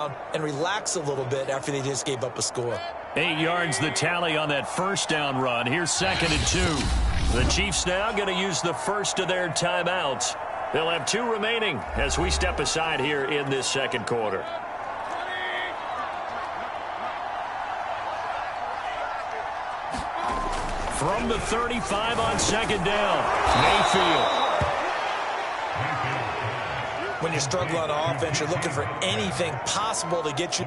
and relax a little bit after they just gave up a score. 8 yards the tally on that first down run. Here's 2nd and 2. The Chiefs now going to use the first of their timeouts. They'll have 2 remaining as we step aside here in this second quarter. From the 35 on 2nd down, Mayfield. When you're struggling on offense, you're looking for anything possible to get you.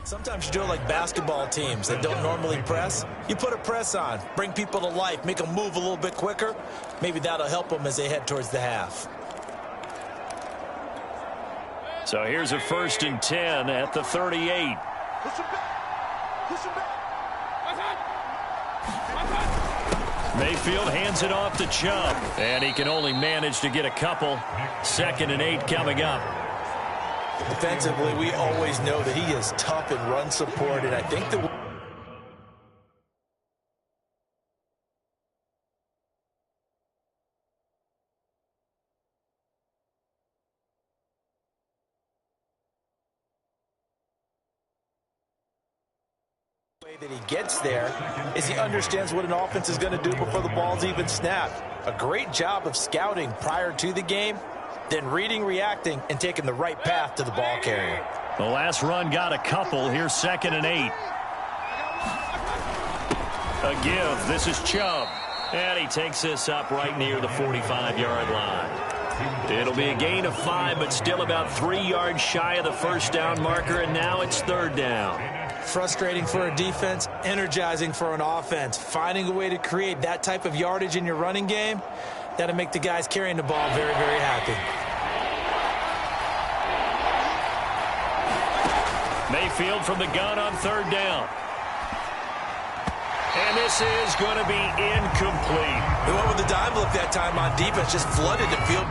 Sometimes you do it like basketball teams that don't normally press. You put a press on, bring people to life, make them move a little bit quicker. Maybe that'll help them as they head towards the half. So here's a 1st and 10 at the 38. Mayfield hands it off to Chubb, and he can only manage to get a couple. 2nd and 8 coming up. Defensively, we always know that he is tough in run support, and I think the way that he gets there is he understands what an offense is going to do before the ball's even snapped. A great job of scouting prior to the game, then reading, reacting, and taking the right path to the ball carrier. The last run got a couple. Here's 2nd and 8. A give. This is Chubb. And he takes this up right near the 45-yard line. It'll be a gain of 5, but still about 3 yards shy of the first down marker, and now it's 3rd down. Frustrating for a defense, energizing for an offense. Finding a way to create that type of yardage in your running game, that'll make the guys carrying the ball very, very happy. Mayfield from the gun on 3rd down. And this is going to be incomplete. They went with the dime look that time on defense, just flooded the field.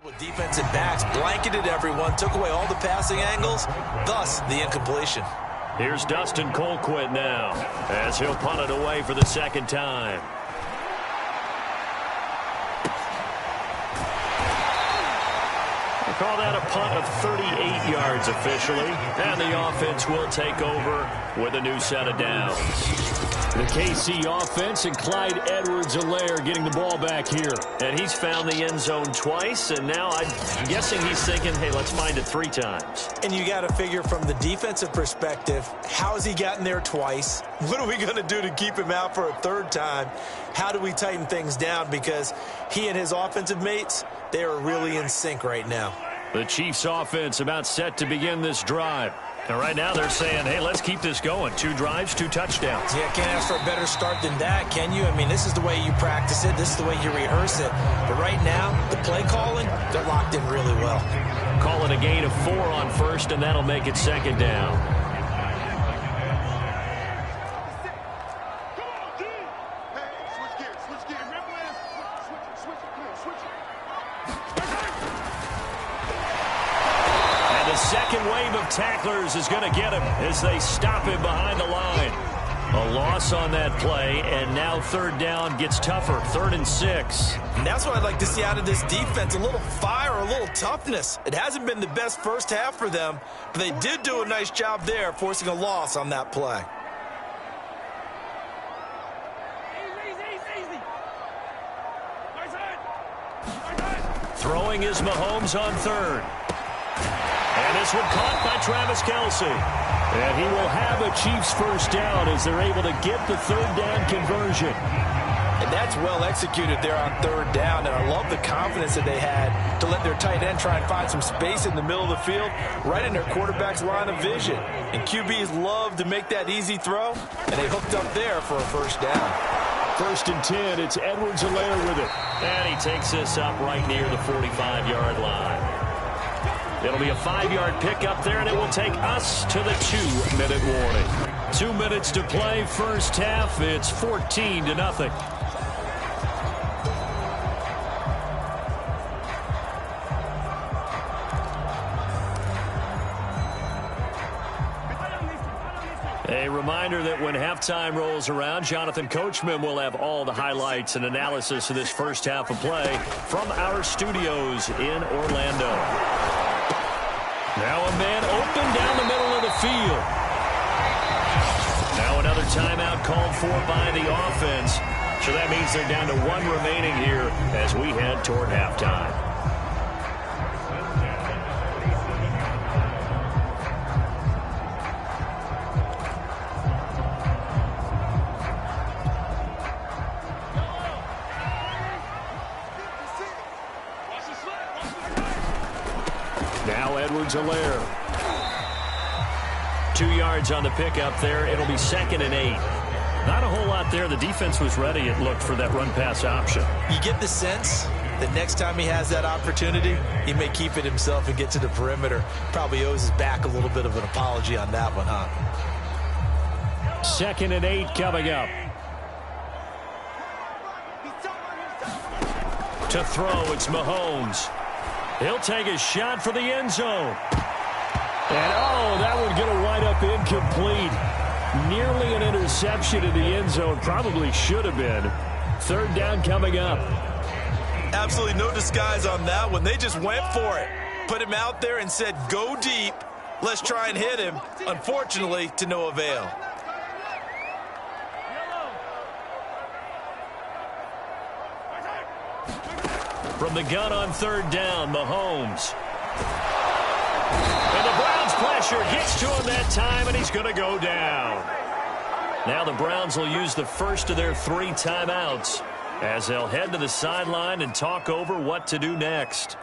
With defensive backs, blanketed everyone, took away all the passing angles, thus the incompletion. Here's Dustin Colquitt now, as he'll punt it away for the 2nd time. They call that a punt of 38 yards officially, and the offense will take over with a new set of downs. The KC offense and Clyde Edwards-Helaire getting the ball back here. And he's found the end zone twice, and now I'm guessing he's thinking, hey, let's find it 3 times. And you got to figure from the defensive perspective, how has he gotten there twice? What are we going to do to keep him out for a 3rd time? How do we tighten things down? Because he and his offensive mates, they are really in sync right now. The Chiefs offense about set to begin this drive. And right now they're saying, hey, let's keep this going. 2 drives, 2 touchdowns. Yeah, can't ask for a better start than that, can you? I mean, this is the way you practice it. This is the way you rehearse it. But right now, the play calling, they're locked in really well. Call it a gain of 4 on first, and that'll make it 2nd down. Second wave of tacklers is going to get him as they stop him behind the line. A loss on that play, and now 3rd down gets tougher, 3rd and 6. And that's what I'd like to see out of this defense, a little fire, a little toughness. It hasn't been the best first half for them, but they did do a nice job there, forcing a loss on that play. Throwing is Mahomes on 3rd. And this one caught by Travis Kelce. And he will have a Chiefs first down as they're able to get the 3rd down conversion. And that's well executed there on 3rd down. And I love the confidence that they had to let their tight end try and find some space in the middle of the field, right in their quarterback's line of vision. And QBs love to make that easy throw, and they hooked up there for a first down. 1st and 10, it's Edwards-Helaire with it. And he takes this up right near the 45-yard line. It'll be a 5-yard pickup there, and it will take us to the 2-minute warning. 2 minutes to play, first half. It's 14-0. A reminder that when halftime rolls around, Jonathan Coachman will have all the highlights and analysis of this first half of play from our studios in Orlando. Now a man open down the middle of the field. Now another timeout called for by the offense. So that means they're down to 1 remaining here as we head toward halftime. Now Edwards-Helaire. 2 yards on the pickup there. It'll be 2nd and 8. Not a whole lot there. The defense was ready, it looked, for that run-pass option. You get the sense that next time he has that opportunity, he may keep it himself and get to the perimeter. Probably owes his back a little bit of an apology on that one, huh? 2nd and 8 coming up. To throw, it's Mahomes. He'll take a shot for the end zone. And, oh, that one going to wind up incomplete. Nearly an interception in the end zone. Probably should have been. 3rd down coming up. Absolutely no disguise on that one. They just went for it. Put him out there and said, go deep. Let's try and hit him. Unfortunately, to no avail. From the gun on 3rd down, Mahomes. And the Browns pressure gets to him that time, and he's going to go down. Now the Browns will use the first of their 3 timeouts as they'll head to the sideline and talk over what to do next.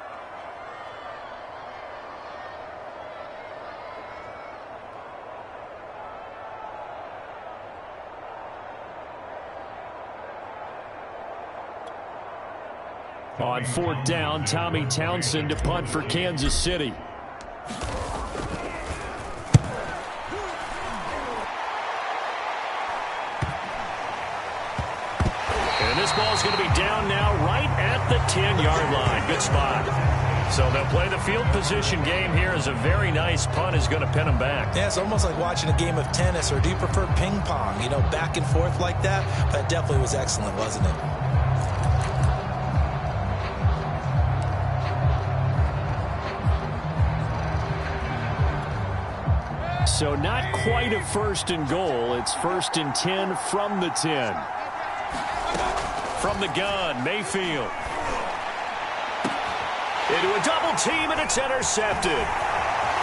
On 4th down, Tommy Townsend to punt for Kansas City. And this ball's going to be down now right at the 10-yard line. Good spot. So they'll play the field position game here as a very nice punt is going to pin them back. Yeah, it's almost like watching a game of tennis, or do you prefer ping pong? You know, back and forth like that? That definitely was excellent, wasn't it? So not quite a 1st and goal. It's 1st and 10 from the 10. From the gun, Mayfield. Into a double team, and it's intercepted.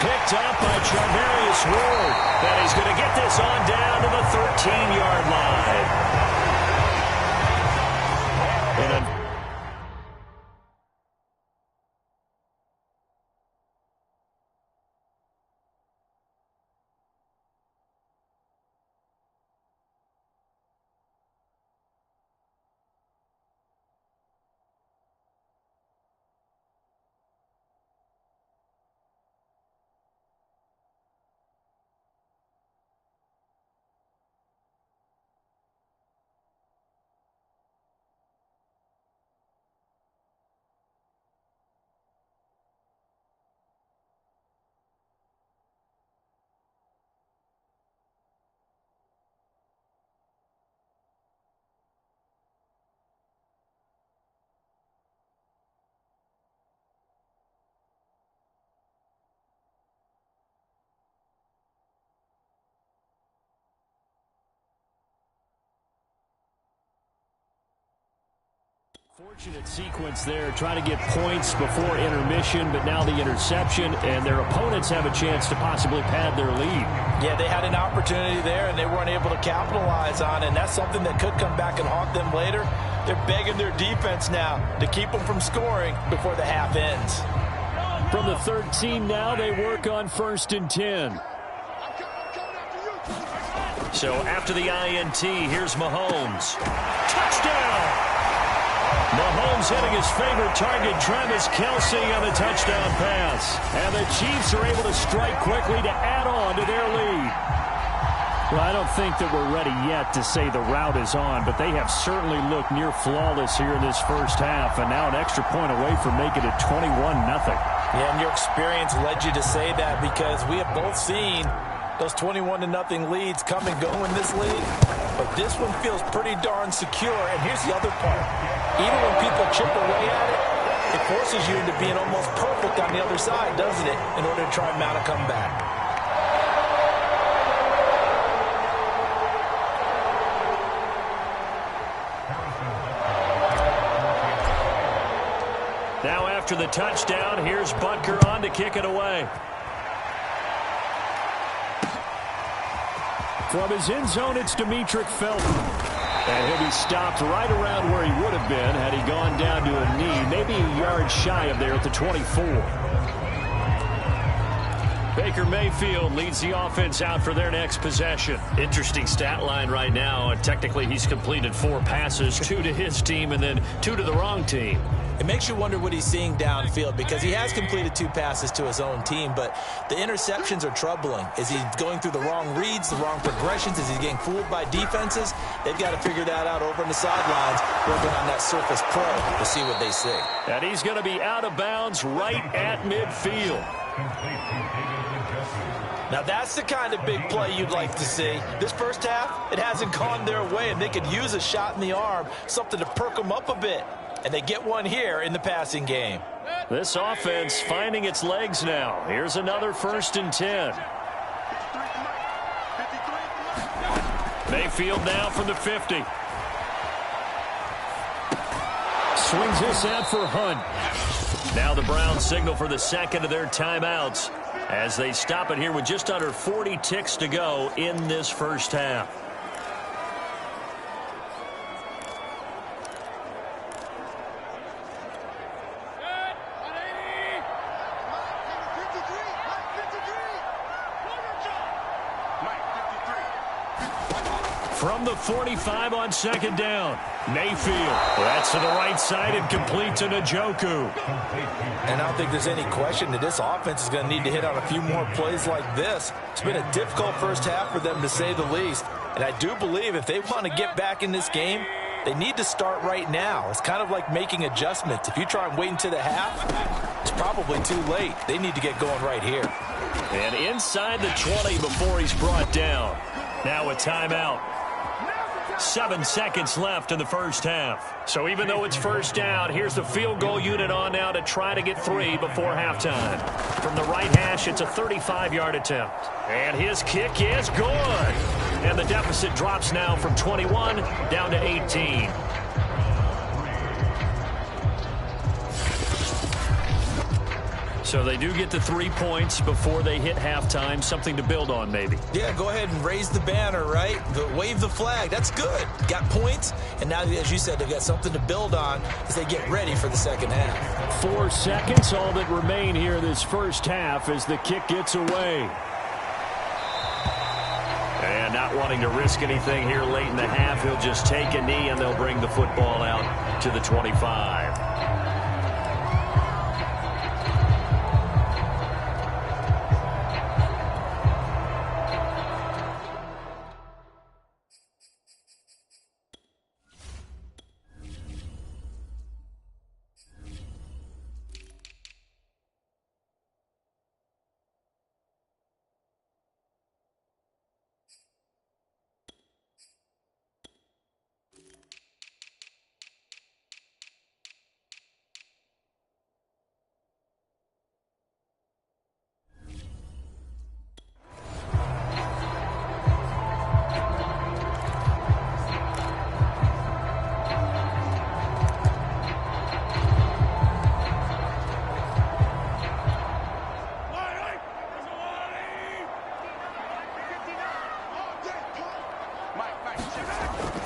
Picked up by Charvarius Ward. And he's going to get this on down to the 13-yard line. And fortunate sequence there, trying to get points before intermission, but now the interception, and their opponents have a chance to possibly pad their lead. Yeah, they had an opportunity there, and they weren't able to capitalize on it, and that's something that could come back and haunt them later. They're begging their defense now to keep them from scoring before the half ends. From the 13 now, they work on 1st and 10. So after the INT, here's Mahomes. Touchdown! Mahomes hitting his favorite target, Travis Kelce, on the touchdown pass. And the Chiefs are able to strike quickly to add on to their lead. Well, I don't think that we're ready yet to say the route is on, but they have certainly looked near flawless here in this first half, and now an extra point away from making it 21-0. Yeah, and your experience led you to say that, because we have both seen those 21-0 leads come and go in this league. But this one feels pretty darn secure. And here's the other part. Even when people chip away at it, it forces you into being almost perfect on the other side, doesn't it, in order to try and mount a comeback. Now after the touchdown, here's Butker on to kick it away. From his end zone, it's Demetric Felton. And he'll be stopped right around where he would have been had he gone down to a knee, maybe a yard shy of there at the 24. Baker Mayfield leads the offense out for their next possession. Interesting stat line right now. Technically, he's completed 4 passes, 2 to his team and then 2 to the wrong team. It makes you wonder what he's seeing downfield, because he has completed 2 passes to his own team, but the interceptions are troubling. Is he going through the wrong reads, the wrong progressions? Is he getting fooled by defenses? They've got to figure that out over on the sidelines, working on that Surface Pro to see what they see. And he's going to be out of bounds right at midfield. Now that's the kind of big play you'd like to see. This first half, it hasn't gone their way, and they could use a shot in the arm, something to perk them up a bit. And they get one here in the passing game. This offense finding its legs now. Here's another 1st and 10. Mayfield now from the 50. Swings this out for Hunt. Now the Browns signal for the second of their timeouts as they stop it here with just under 40 ticks to go in this first half. From the 45 on 2nd down, Mayfield. That's to the right side and complete to Njoku. And I don't think there's any question that this offense is going to need to hit on a few more plays like this. It's been a difficult first half for them, to say the least. And I do believe if they want to get back in this game, they need to start right now. It's kind of like making adjustments. If you try and wait until the half, it's probably too late. They need to get going right here. And inside the 20 before he's brought down. Now a timeout. 7 seconds left in the first half. So even though it's first down, here's the field goal unit on now to try to get 3 before halftime. From the right hash, it's a 35-yard attempt. And his kick is good. And the deficit drops now from 21 down to 18. So they do get the 3 points before they hit halftime. Something to build on, maybe. Yeah, go ahead and raise the banner, right? Wave the flag. That's good. Got points, and now, as you said, they've got something to build on as they get ready for the second half. 4 seconds, all that remain here this first half as the kick gets away. And not wanting to risk anything here late in the half, he'll just take a knee, and they'll bring the football out to the 25.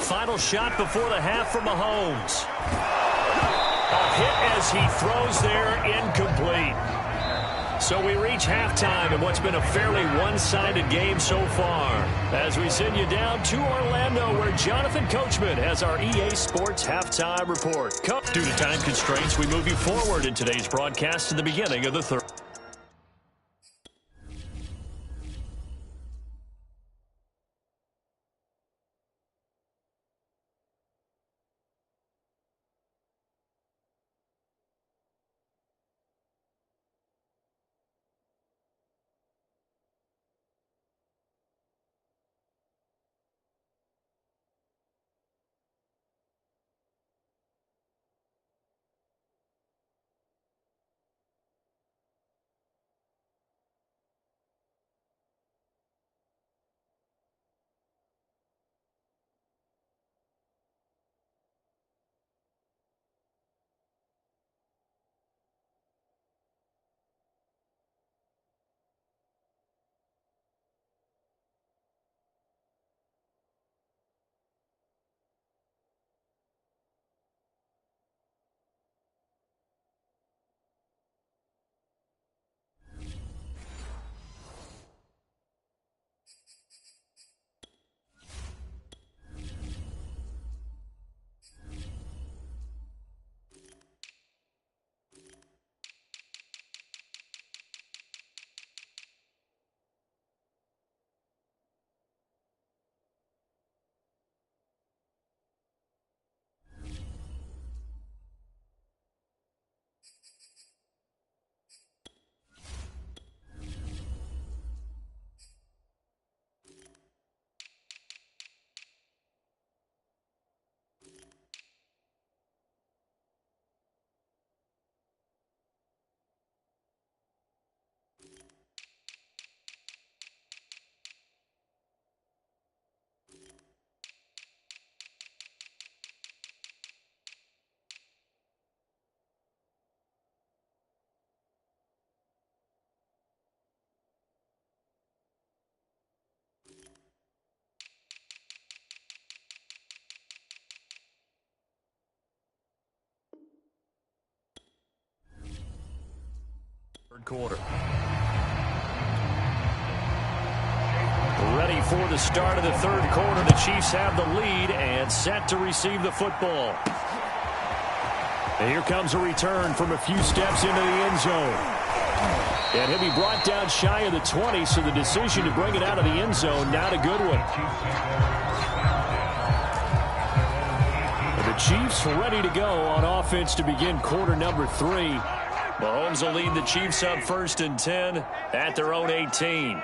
Final shot before the half from Mahomes. A hit as he throws there, incomplete. So we reach halftime in what's been a fairly one-sided game so far. As we send you down to Orlando, where Jonathan Coachman has our EA Sports halftime report. Due to time constraints, we move you forward in today's broadcast to the beginning of the third. Quarter. Ready for the start of the third quarter. The Chiefs have the lead and set to receive the football. And here comes a return from a few steps into the end zone. And he'll be brought down shy of the 20, so the decision to bring it out of the end zone, not a good one. And the Chiefs ready to go on offense to begin quarter number 3. Mahomes will lead the Chiefs up 1st and 10 at their own 18.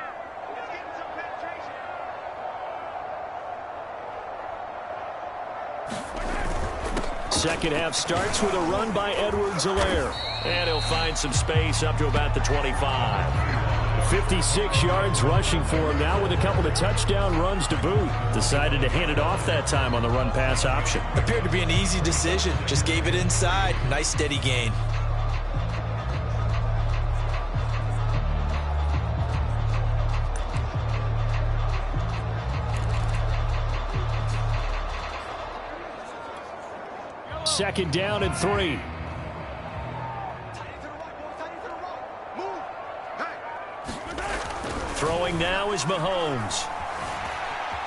second half starts with a run by Edwards-Helaire. And he'll find some space up to about the 25. 56 yards rushing for him now with a couple of touchdown runs to boot. Decided to hand it off that time on the run-pass option. Appeared to be an easy decision. Just gave it inside. Nice steady gain. Second down and 3. Throwing now is Mahomes.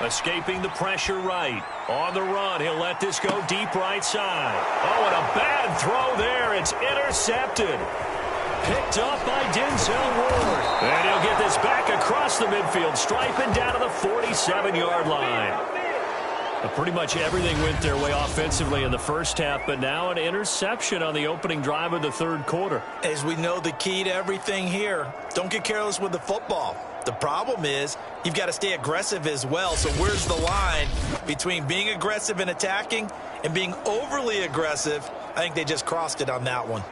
Escaping the pressure right. On the run, he'll let this go deep right side. Oh, and a bad throw there. It's intercepted. Picked up by Denzel Ward. And he'll get this back across the midfield stripe and down to the 47-yard line. Pretty much everything went their way offensively in the first half, but now an interception on the opening drive of the third quarter. As we know, the key to everything here, don't get careless with the football. The problem is you've got to stay aggressive as well. So where's the line between being aggressive and attacking and being overly aggressive? I think they just crossed it on that one.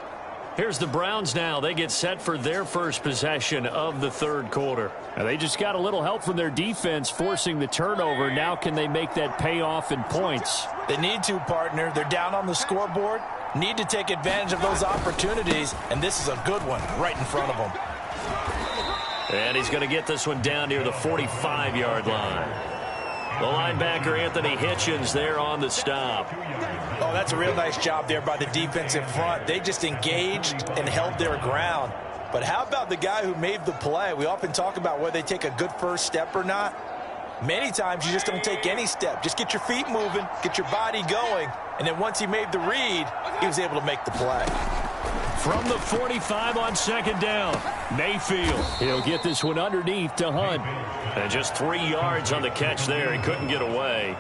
Here's the Browns now. They get set for their first possession of the third quarter. Now, they just got a little help from their defense forcing the turnover. Now can they make that pay off in points? They need to, partner. They're down on the scoreboard. Need to take advantage of those opportunities, and this is a good one right in front of them. And he's going to get this one down near the 45-yard line. The linebacker, Anthony Hitchens, there on the stop. Oh, that's a real nice job there by the defensive front. They just engaged and held their ground. But how about the guy who made the play? We often talk about whether they take a good first step or not. Many times you just don't take any step. Just get your feet moving, get your body going, and then once he made the read, he was able to make the play. From the 45 on second down, Mayfield. He'll get this one underneath to Hunt. And just 3 yards on the catch there. He couldn't get away.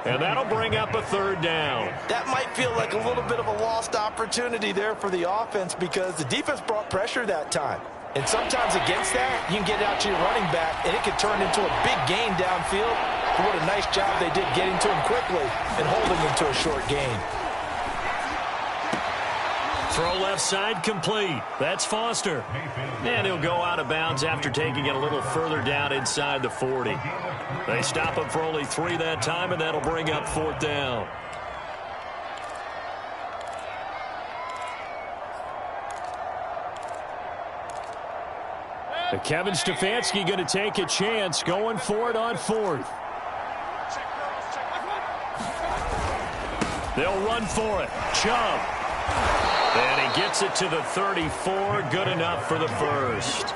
And that'll bring up a third down. That might feel like a little bit of a lost opportunity there for the offense because the defense brought pressure that time. And sometimes against that, you can get out to your running back, and it could turn into a big gain downfield. But what a nice job they did getting to him quickly and holding him to a short gain. Throw left side complete. That's Foster. And he'll go out of bounds after taking it a little further down inside the 40. They stop him for only 3 that time, and that'll bring up fourth down. Kevin Stefanski going to take a chance going for it on fourth. They'll run for it. Chubb. And he gets it to the 34. Good enough for the first.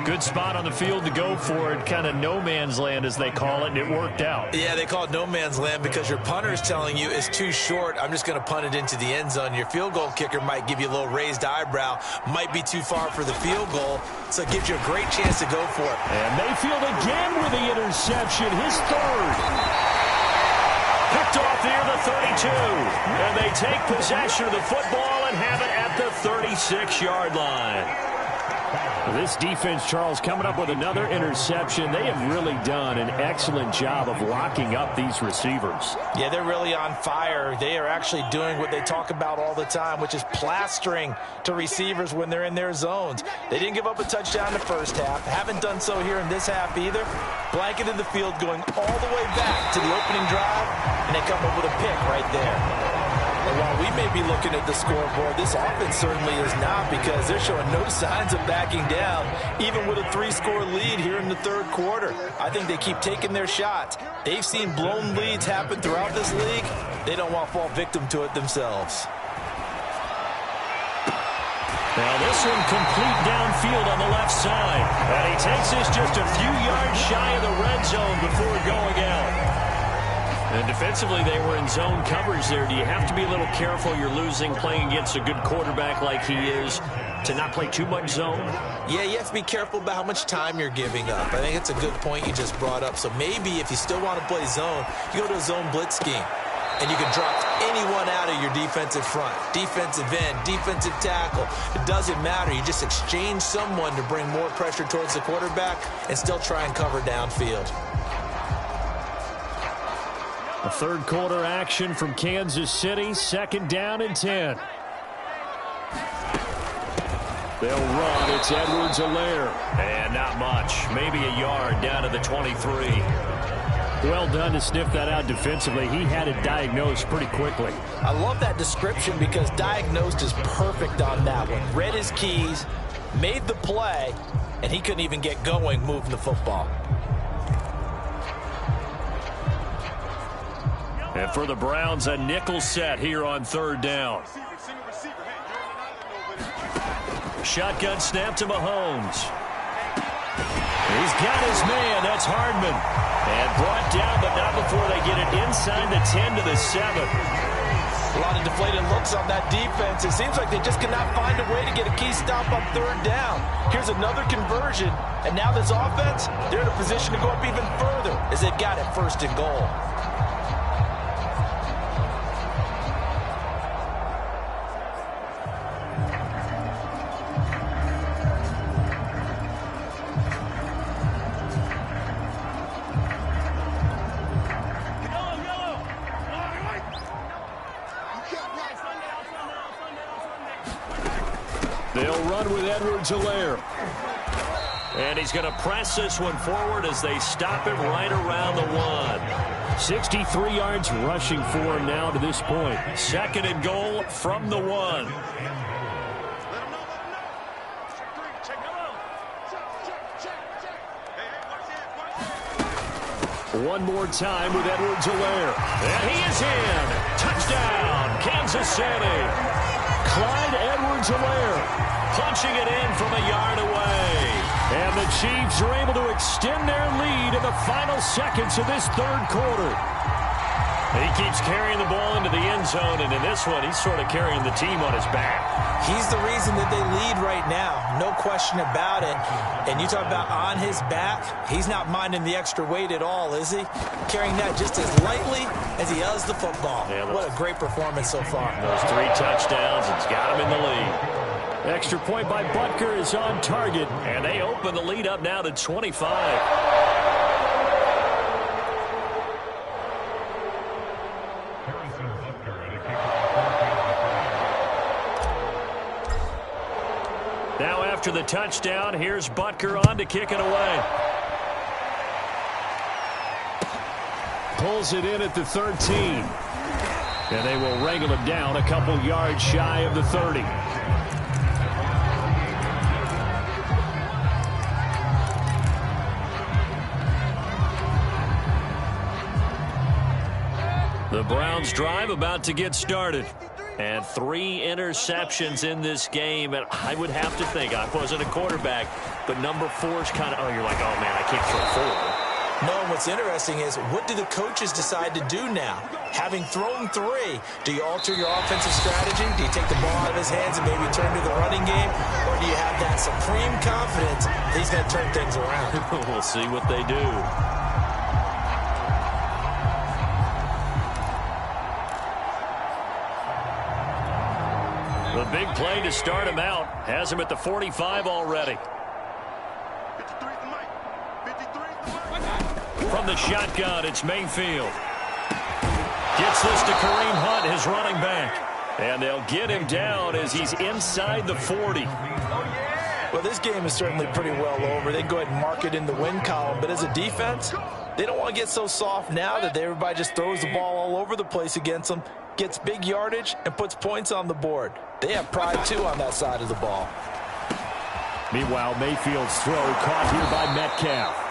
Good spot on the field to go for it. Kind of no man's land, as they call it, and it worked out. Yeah, they call it no man's land because your punter is telling you it's too short. I'm just going to punt it into the end zone. Your field goal kicker might give you a little raised eyebrow. Might be too far for the field goal, so it gives you a great chance to go for it. And Mayfield again with the interception, his third. Picked off near the 32. And they take possession of the football and have it at the 36-yard line. This defense, Charles, coming up with another interception. They have really done an excellent job of locking up these receivers. Yeah, they're really on fire. They are actually doing what they talk about all the time, which is plastering to receivers when they're in their zones. They didn't give up a touchdown in the first half. Haven't done so here in this half either. Blanket in the field going all the way back to the opening drive, and they come up with a pick right there. And while we may be looking at the scoreboard, this offense certainly is not because they're showing no signs of backing down, even with a 3-score lead here in the third quarter. I think they keep taking their shots. They've seen blown leads happen throughout this league. They don't want to fall victim to it themselves. Now this one complete downfield on the left side. And he takes this just a few yards shy of the red zone before going out. And defensively, they were in zone coverage there. Do you have to be a little careful? You're losing playing against a good quarterback like he is to not play too much zone? Yeah, you have to be careful about how much time you're giving up. I think it's a good point you just brought up. So maybe if you still want to play zone, you go to a zone blitz scheme. And you can drop anyone out of your defensive front. Defensive end, defensive tackle. It doesn't matter. You just exchange someone to bring more pressure towards the quarterback and still try and cover downfield. A third quarter action from Kansas City. 2nd down and 10. They'll run. It's Edwards-Helaire. And not much. Maybe a yard down to the 23. Well done to sniff that out defensively. He had it diagnosed pretty quickly. I love that description because diagnosed is perfect on that one. Read his keys, made the play, and he couldn't even get going moving the football. And for the Browns, a nickel set here on 3rd down. Shotgun snap to Mahomes. He's got his man. That's Hardman. And brought down, but not before they get it inside the 10 to the 7. A lot of deflated looks on that defense. It seems like they just cannot find a way to get a key stop on 3rd down. Here's another conversion, and now this offense, they're in a position to go up even further as they've got it 1st and goal. They'll run with Edwards-Helaire. And he's going to press this one forward as they stop him right around the 1. 63 yards rushing for him now to this point. 2nd and goal from the 1. One more time with Edwards-Helaire. And he is in. Touchdown, Kansas City. Clyde Edwards-Helaire punching it in from a yard away. And the Chiefs are able to extend their lead in the final seconds of this 3rd quarter. He keeps carrying the ball into the end zone, and in this one, he's sort of carrying the team on his back. He's the reason that they lead right now, no question about it. And you talk about on his back, he's not minding the extra weight at all, is he? Carrying that just as lightly as he does the football. Yeah, what a great performance so far. Those 3 touchdowns, it's got him in the lead. Extra point by Butker is on target, and they open the lead up now to 25. Now after the touchdown, here's Butker on to kick it away. Pulls it in at the 13. And they will wrangle him down a couple yards shy of the 30. The Browns drive about to get started. And 3 interceptions in this game. And I would have to think, I wasn't a quarterback, but number 4's kind of, you're like, oh, man, I can't throw 4. No, what's interesting is, what do the coaches decide to do now? Having thrown 3, do you alter your offensive strategy? Do you take the ball out of his hands and maybe turn to the running game? Or do you have that supreme confidence that he's going to turn things around? We'll see what they do. The big play to start him out has him at the 45 already. From the shotgun, it's Mayfield. Gets this to Kareem Hunt, his running back. And they'll get him down as he's inside the 40. Well, this game is certainly pretty well over. They can go ahead and mark it in the win column. But as a defense, they don't want to get so soft now that everybody just throws the ball all over the place against them, gets big yardage, and puts points on the board. They have pride, too, on that side of the ball. Meanwhile, Mayfield's throw caught here by Metcalf.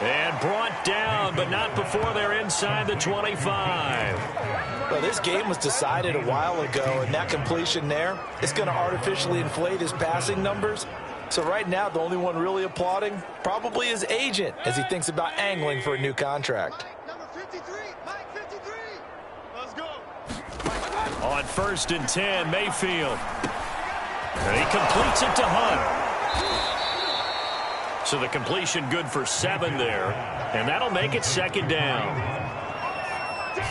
And brought down, but not before they're inside the 25. Well, this game was decided a while ago, and that completion there is going to artificially inflate his passing numbers. So right now, the only one really applauding probably his agent as he thinks about angling for a new contract. On 1st and 10, Mayfield. And he completes it to Hunt. So the completion good for 7 there. And that'll make it 2nd down.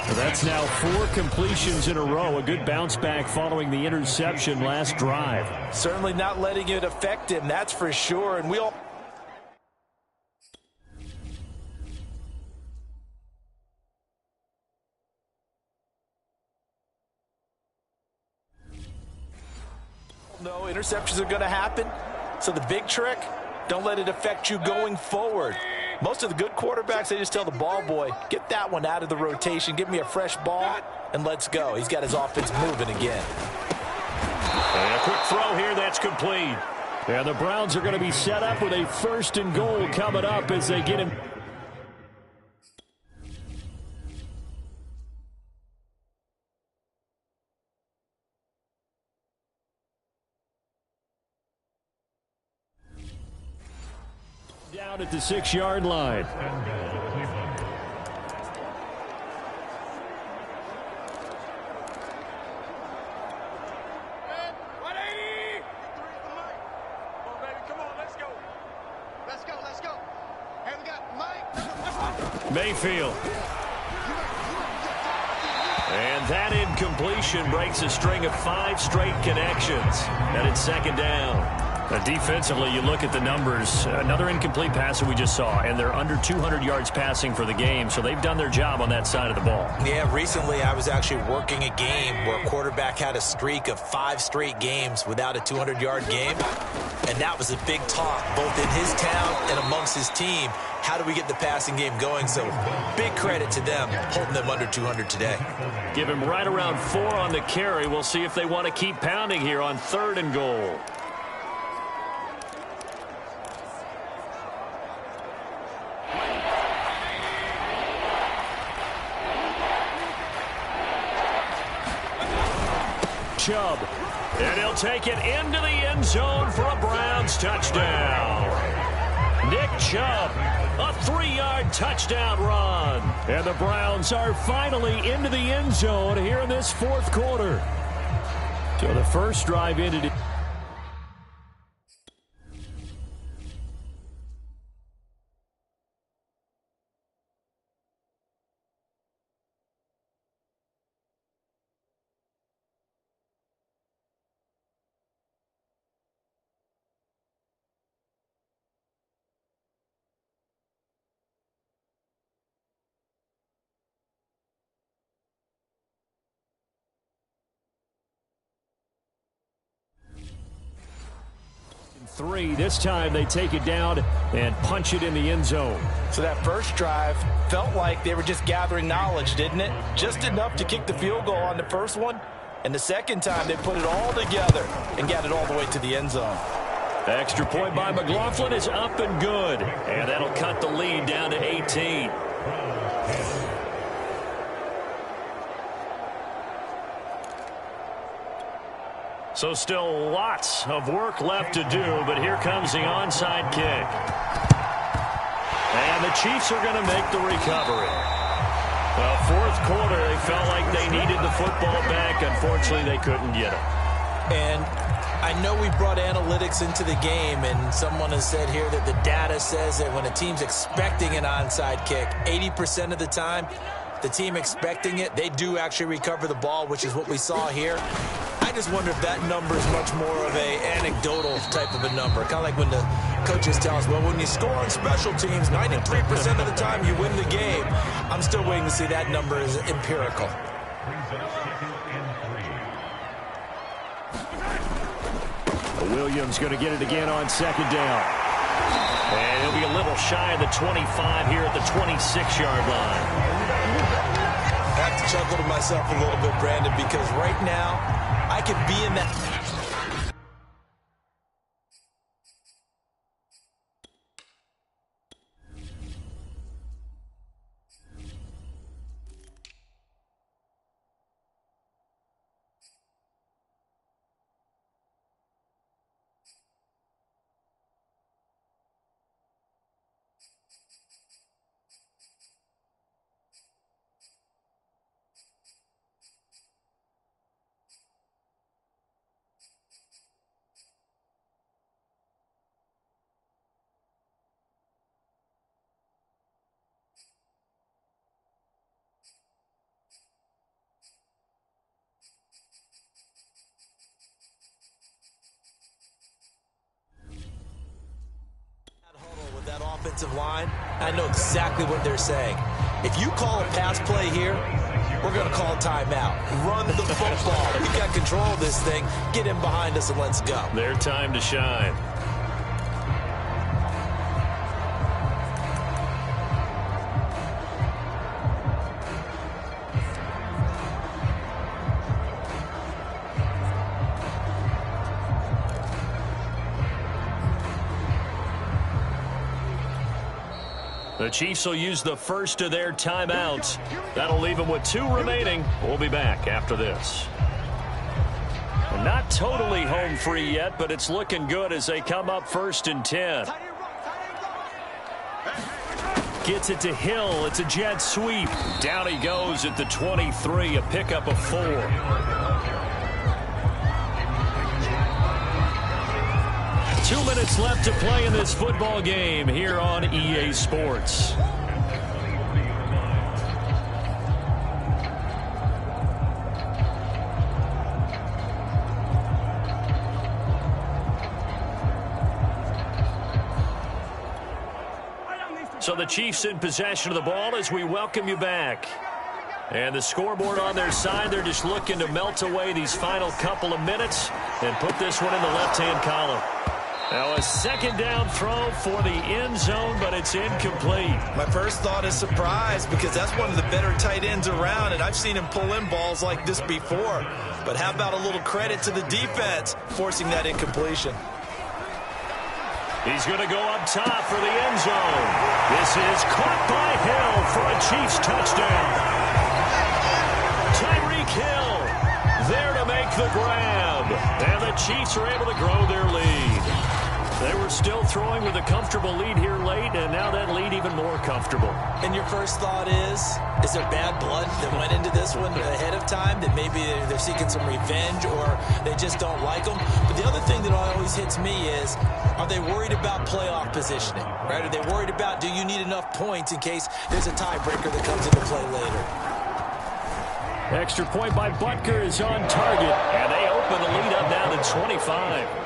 So that's now 4 completions in a row. A good bounce back following the interception last drive. Certainly not letting it affect him, that's for sure. And we all No, interceptions are going to happen. So the big trick, don't let it affect you going forward. Most of the good quarterbacks, they just tell the ball boy, get that one out of the rotation, give me a fresh ball, and let's go. He's got his offense moving again. And a quick throw here that's complete. And the Browns are going to be set up with a 1st and goal coming up as they get him. Down at the 6-yard line. Mayfield. And that incompletion breaks a string of 5 straight connections. And it's 2nd down. Defensively, you look at the numbers. Another incomplete pass that we just saw, and they're under 200 yards passing for the game, so they've done their job on that side of the ball. Yeah, recently I was actually working a game where a quarterback had a streak of 5 straight games without a 200-yard game, and that was a big talk, both in his town and amongst his team. How do we get the passing game going? So big credit to them, holding them under 200 today. Give him right around 4 on the carry. We'll see if they want to keep pounding here on 3rd and goal. Chubb, and he'll take it into the end zone for a Browns touchdown. Nick Chubb, a 3-yard touchdown run. And the Browns are finally into the end zone here in this 4th quarter. So the first drive ended it. Three. This time they take it down and punch it in the end zone. So that first drive felt like they were just gathering knowledge, didn't it? Just enough to kick the field goal on the first one. And the second time they put it all together and got it all the way to the end zone. Extra point by McLaughlin is up and good. And that'll cut the lead down to 18. So still lots of work left to do, but here comes the onside kick. And the Chiefs are going to make the recovery. The 4th quarter, they felt like they needed the football back. Unfortunately, they couldn't get it. And I know we brought analytics into the game, and someone has said here that the data says that when a team's expecting an onside kick, 80% of the time, the team expecting it, they do actually recover the ball, which is what we saw here. I just wonder if that number is much more of a anecdotal type of a number. Kind of like when the coaches tell us, well, when you score on special teams, 93% of the time you win the game. I'm still waiting to see that number is empirical. Williams going to get it again on 2nd down. And he'll be a little shy of the 25 here at the 26-yard line. I have to chuckle to myself a little bit, Brandon, because right now I could be in that. Offensive line, I know exactly what they're saying. If you call a pass play here, we're going to call a timeout. Run the football. We got control of this thing. Get in behind us and let's go. Their time to shine. The Chiefs will use the first of their timeouts. That'll leave them with 2 remaining. We'll be back after this. Not totally home free yet, but it's looking good as they come up 1st and 10. Gets it to Hill. It's a jet sweep. Down he goes at the 23, a pickup of 4. 2 minutes left to play in this football game here on EA Sports. So the Chiefs in possession of the ball as we welcome you back. And the scoreboard on their side, they're just looking to melt away these final couple of minutes and put this one in the left-hand column. Now a 2nd down throw for the end zone, but it's incomplete. My first thought is surprise because that's one of the better tight ends around, and I've seen him pull in balls like this before. But how about a little credit to the defense forcing that incompletion? He's going to go up top for the end zone. This is caught by Hill for a Chiefs touchdown. Tyreek Hill there to make the grab. And the Chiefs are able to grow their lead. They were still throwing with a comfortable lead here late, and now that lead even more comfortable. And your first thought is there bad blood that went into this one ahead of time, that maybe they're seeking some revenge or they just don't like them? But the other thing that always hits me is, are they worried about playoff positioning? Right? Are they worried about, do you need enough points in case there's a tiebreaker that comes into play later? Extra point by Butker is on target, and they open the lead up now to 25.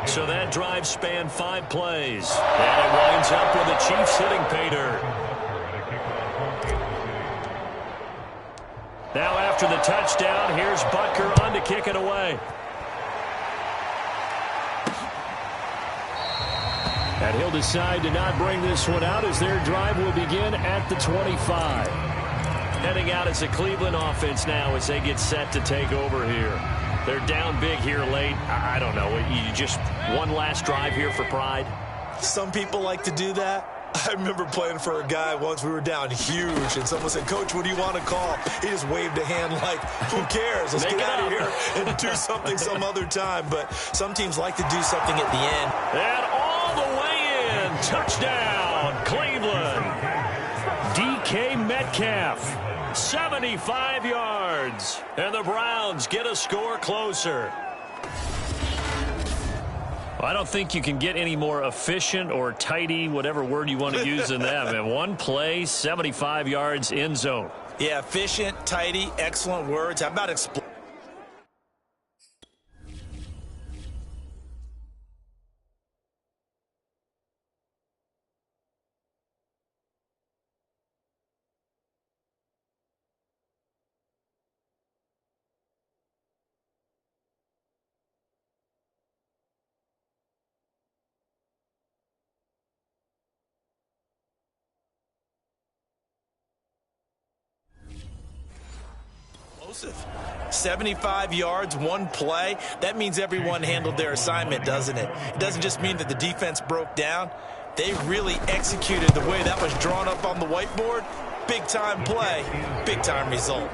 So that drive spanned 5 plays. And it winds up with the Chiefs hitting pay dirt. Now after the touchdown, here's Butker on to kick it away. And he'll decide to not bring this one out as their drive will begin at the 25. Heading out as a Cleveland offense now as they get set to take over here. They're down big here late. I don't know. You just one last drive here for pride? Some people like to do that. I remember playing for a guy once. We were down huge, and someone said, "Coach, what do you want to call?" He just waved a hand like, who cares? Let's get out of here and do something some other time. But some teams like to do something at the end. And all the way in. Touchdown, Cleveland. DK Metcalf. 75 yards. And the Browns get a score closer. Well, I don't think you can get any more efficient or tidy, whatever word you want to use in that. Man, one play, 75 yards, end zone. Yeah, efficient, tidy, excellent words. How about explosive? explosive. 75 yards, one play. That means everyone handled their assignment, doesn't it? It doesn't just mean that the defense broke down. They really executed the way that was drawn up on the whiteboard. Big-time play, big-time result.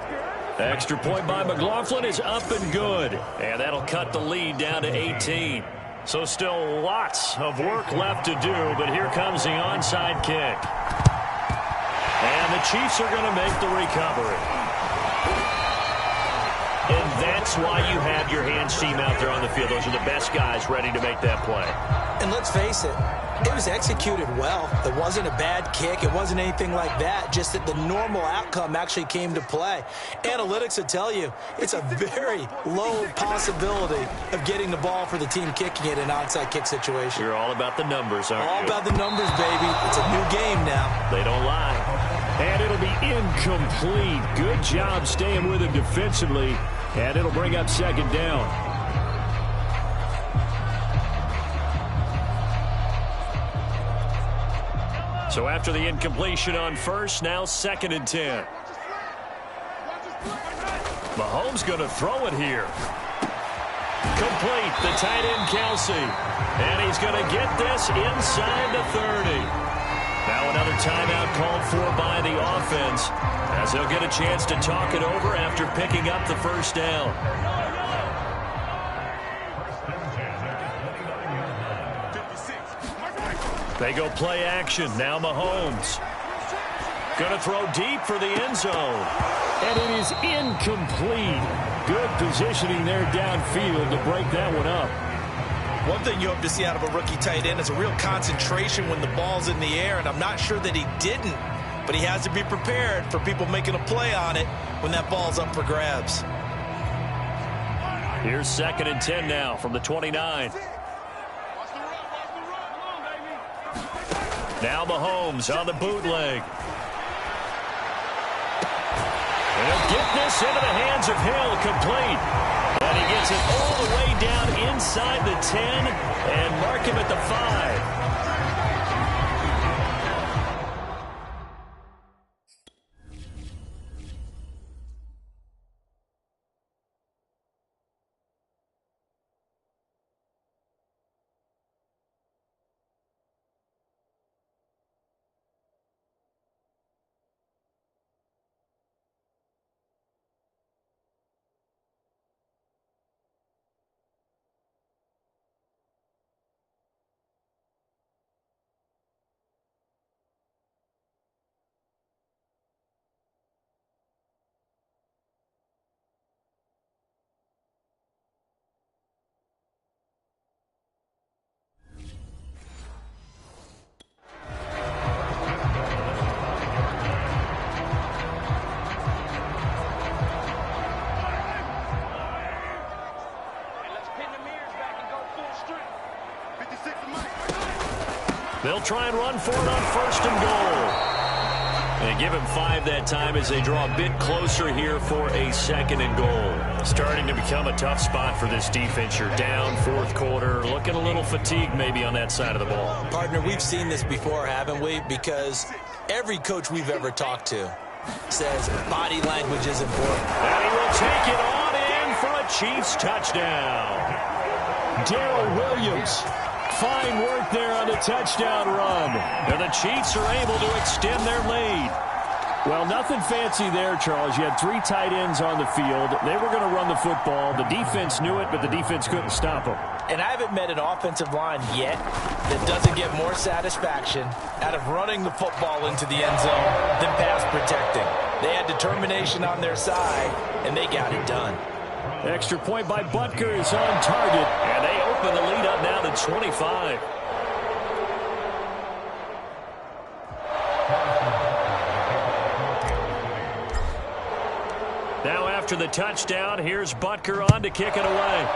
Extra point by McLaughlin is up and good. And that'll cut the lead down to 18. So still lots of work left to do, but here comes the onside kick. And the Chiefs are going to make the recovery. And that That's why you have your hands team out there on the field. Those are the best guys ready to make that play. And let's face it, it was executed well. It wasn't a bad kick. It wasn't anything like that. Just that the normal outcome actually came to play. Analytics will tell you it's a very low possibility of getting the ball for the team kicking it in an onside kick situation. You're all about the numbers, aren't you? All about the numbers, baby. It's a new game now. They don't lie. And it'll be incomplete. Good job staying with him defensively. And it'll bring up second down. So after the incompletion on first, now 2nd and 10. Mahomes going to throw it here. Complete, the tight end Kelsey. And he's going to get this inside the 30. Now another timeout called for by the offense, as he'll get a chance to talk it over after picking up the first down. They go play action. Now Mahomes. Going to throw deep for the end zone. And it is incomplete. Good positioning there downfield to break that one up. One thing you hope to see out of a rookie tight end is a real concentration when the ball's in the air, and I'm not sure that he didn't, but he has to be prepared for people making a play on it when that ball's up for grabs. Here's 2nd and 10 now from the 29. Now Mahomes on the bootleg. And he'll get this into the hands of Hill, complete. And he gets it all the way down inside the 10 and mark him at the 5. They'll try and run for it on 1st and goal. They give him 5 that time as they draw a bit closer here for a 2nd and goal. Starting to become a tough spot for this defense. You're down 4th quarter, looking a little fatigued maybe on that side of the ball. Partner, we've seen this before, haven't we? Because every coach we've ever talked to says body language is important. And he will take it on in for a Chiefs touchdown. Darrell Williams. Fine work there on the touchdown run. And the Chiefs are able to extend their lead. Well, nothing fancy there, Charles. You had 3 tight ends on the field. They were going to run the football. The defense knew it, but the defense couldn't stop them. And I haven't met an offensive line yet that doesn't get more satisfaction out of running the football into the end zone than pass protecting. They had determination on their side, and they got it done. Extra point by Butker is on target. And they open the lead up now to 25. Now after the touchdown, here's Butker on to kick it away.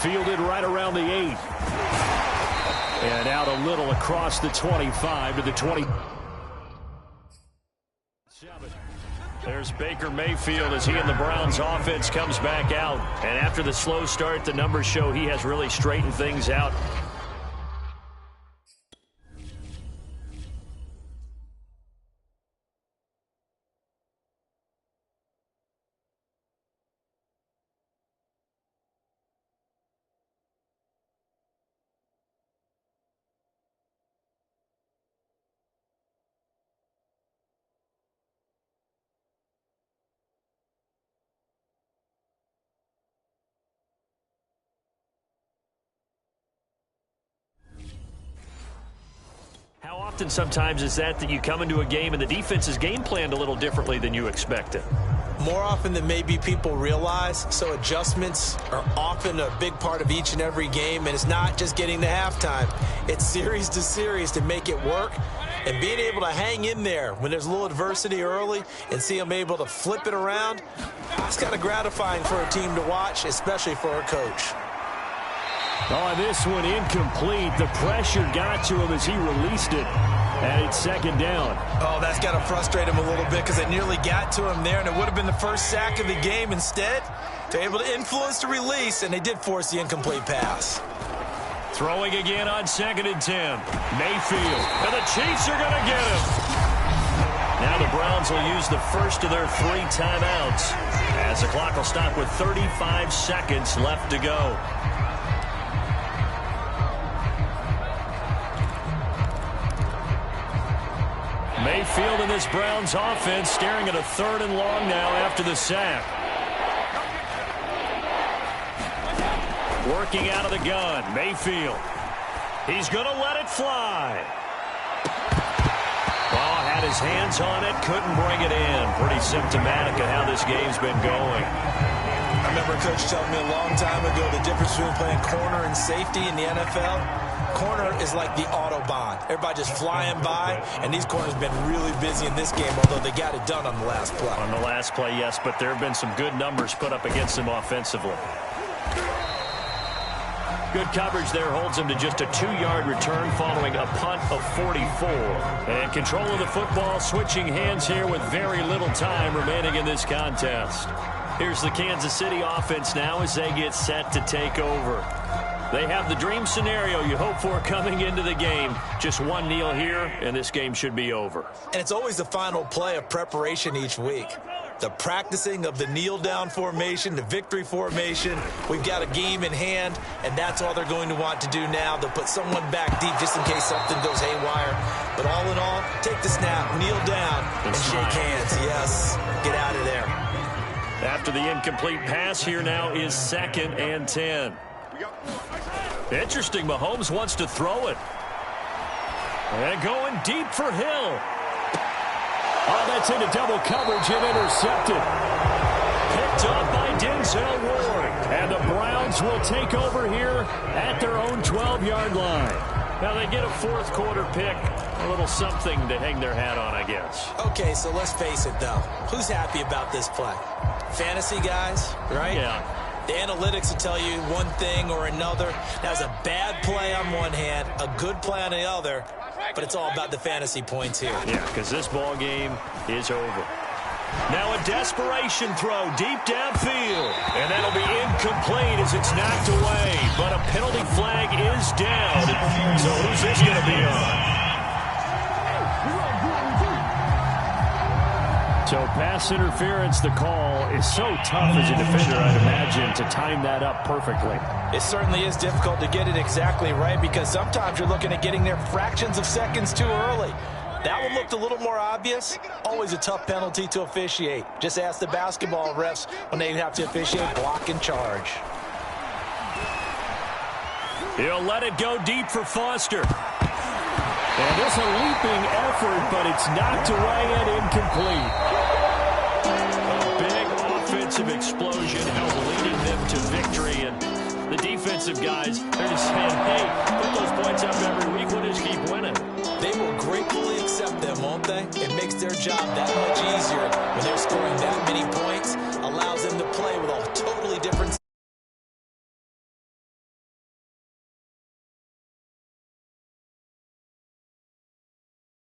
Fielded right around the 8. And out a little across the 25 to the 20. There's Baker Mayfield as he and the Browns offense comes back out. And after the slow start, the numbers show he has really straightened things out. often sometimes is that you come into a game and the defense is game planned a little differently than you expected? More often than maybe people realize, so adjustments are often a big part of each and every game, and it's not just getting to halftime. It's series to series to make it work, and being able to hang in there when there's a little adversity early and see them able to flip it around, it's kind of gratifying for a team to watch, especially for a coach. Oh, this one incomplete. The pressure got to him as he released it. And it's second down. Oh, that's got to frustrate him a little bit because they nearly got to him there, and it would have been the first sack of the game. Instead, they're able to influence the release, and they did force the incomplete pass. Throwing again on 2nd and 10. Mayfield. And the Chiefs are going to get him. Now the Browns will use the first of their 3 timeouts as the clock will stop with 35 seconds left to go. Mayfield in this Browns offense staring at a 3rd and long now after the sack. Working out of the gun, Mayfield. He's going to let it fly. Oh, had his hands on it, couldn't bring it in. Pretty symptomatic of how this game's been going. I remember a coach telling me a long time ago the difference between playing corner and safety in the NFL. Corner is like the Autobahn. Everybody just flying by, and these corners have been really busy in this game, although they got it done on the last play. On the last play, yes, but there have been some good numbers put up against them offensively. Good coverage there holds him to just a 2-yard return following a punt of 44. And control of the football switching hands here with very little time remaining in this contest. Here's the Kansas City offense now as they get set to take over. They have the dream scenario you hope for coming into the game. Just one kneel here, and this game should be over. And it's always the final play of preparation each week. The practicing of the kneel-down formation, the victory formation. We've got a game in hand, and that's all they're going to want to do now. They'll put someone back deep just in case something goes haywire. But all in all, take the snap, kneel down, and shake hands. Yes, get out of there. After the incomplete pass, here now is 2nd and 10. Interesting, Mahomes wants to throw it. And going deep for Hill. Oh, that's into double coverage and intercepted. Picked up by Denzel Ward. And the Browns will take over here at their own 12-yard line. Now they get a 4th quarter pick. A little something to hang their hat on, I guess. Okay, so let's face it, though. Who's happy about this play? Fantasy guys, right? Yeah. The analytics will tell you one thing or another. That was a bad play on one hand, a good play on the other, but it's all about the fantasy points here. Yeah, because this ball game is over. Now a desperation throw deep downfield. And that'll be incomplete as it's knocked away. But a penalty flag is down. So who's this going to be on? So pass interference, the call is so tough as a defender, I'd imagine, to time that up perfectly. It certainly is difficult to get it exactly right because sometimes you're looking at getting there fractions of seconds too early. That one looked a little more obvious. Always a tough penalty to officiate. Just ask the basketball refs when they have to officiate block and charge. He'll let it go deep for Foster. And this a leaping effort, but it's knocked away and incomplete. A big offensive explosion leading them to victory. And the defensive guys, they're just saying, hey, put those points up every week. We'll just keep winning. They will gratefully accept them, won't they? It makes their job that much easier when they're scoring that many points. Allows them to play with a totally different